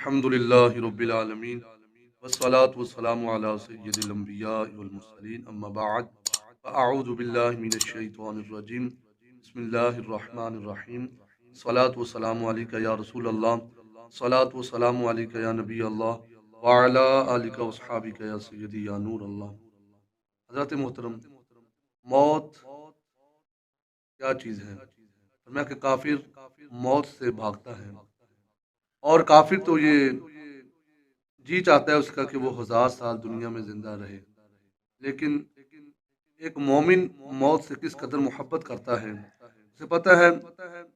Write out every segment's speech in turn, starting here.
الحمدللہ رب العالمین والصلاة والسلام علی سید الانبیاء والمرسلین اما بعد فاعوذ باللہ من الشیطان الرجیم بسم اللہ الرحمن الرحیم صلاة والسلام علیکہ یا رسول اللہ صلاة والسلام علیکہ یا نبی اللہ وعلا آلکہ واصحابکہ یا سیدی یا نور اللہ۔ حضرت محترم، موت کیا چیز ہے؟ فرمایا کہ کافر موت سے بھاگتا ہے، اور کافر تو یہ جی چاہتا ہے اس کا کہ وہ 1000 سال دنیا میں زندہ رہے، لیکن ایک مومن موت سے کس قدر محبت کرتا ہے، اسے پتہ ہے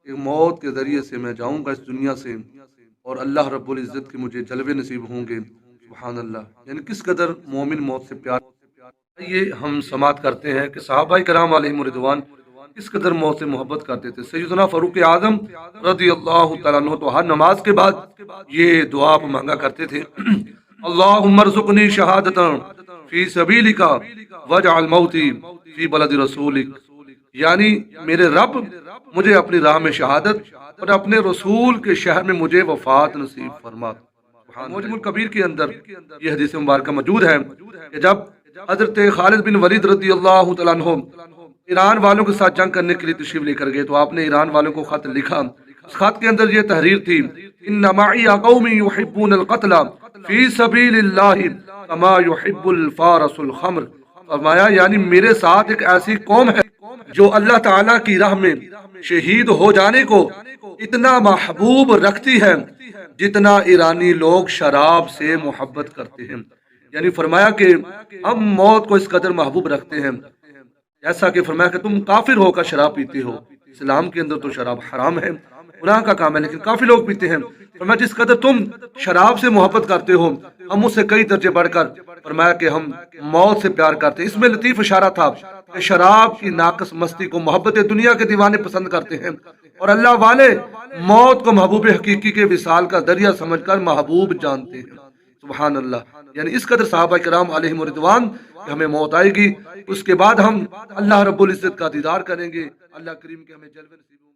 کہ موت کے ذریعے سے میں جاؤں گا اس دنیا سے اور اللہ رب العزت کے مجھے جلوے نصیب ہوں گے۔ سبحان اللہ، یعنی کس قدر مومن موت سے پیار۔ یہ ہم سماعت کرتے ہیں کہ صحابہ کرام علیہم رضوان کس قدر موت سے محبت کرتے تھے۔ سیدنا فاروق اعظم رضی اللہ تعالیٰ عنہ تو ہر نماز کے بعد یہ دعا مانگا کرتے تھے، اللہم ارزقنی شہادتا فی سبیلک واجعل موتی فی بلد رسولک، یعنی میرے رب مجھے اپنی راہ میں شہادت اور اپنے رسول کے شہر میں مجھے وفات نصیب فرما۔ معجم الکبیر کے اندر یہ حدیث مبارکہ موجود ہے کہ جب حضرت خالد بن ولید رضی اللہ تعالیٰ عنہ ایران والوں کے ساتھ جنگ کرنے کے لیے تشریف لے کر گئے تو آپ نے ایران والوں کو خط لکھا۔ اس خط کے اندر یہ تحریر تھی، ان معی قوم یحبون القتل فی سبیل اللہ کما یحب الفارس الخمر، فرمایا یعنی میرے ساتھ ایک ایسی قوم ہے جو اللہ تعالیٰ کی راہ میں شہید ہو جانے کو اتنا محبوب رکھتی ہے جتنا ایرانی لوگ شراب سے محبت کرتے ہیں۔ یعنی فرمایا کہ ہم موت کو اس قدر محبوب رکھتے ہیں، ایسا کہ فرمایا کہ تم کافر ہو کر شراب پیتے ہو۔ اسلام کے اندر تو شراب حرام ہے، گناہ کا کام ہے، لیکن کافی لوگ پیتے ہیں۔ فرمایا جس قدر تم شراب سے محبت کرتے ہو ہم اس سے کئی درجے بڑھ کر فرمایا کہ ہم موت سے پیار کرتے ہیں۔ اس میں لطیف اشارہ تھا کہ شراب کی ناقص مستی کو محبت دنیا کے دیوانے پسند کرتے ہیں، اور اللہ والے موت کو محبوب حقیقی کے وصال کا ذریعہ سمجھ کر محبوب جانتے ہیں۔ سبحان اللہ، یعنی اس قدر صحابہ کرام علیہم رضوان کہ ہمیں موت آئے گی، اس کے بعد ہم اللہ رب العزت کا دیدار کریں گے، اللہ کریم کے ہمیں جلوے نصیب ہوں گے۔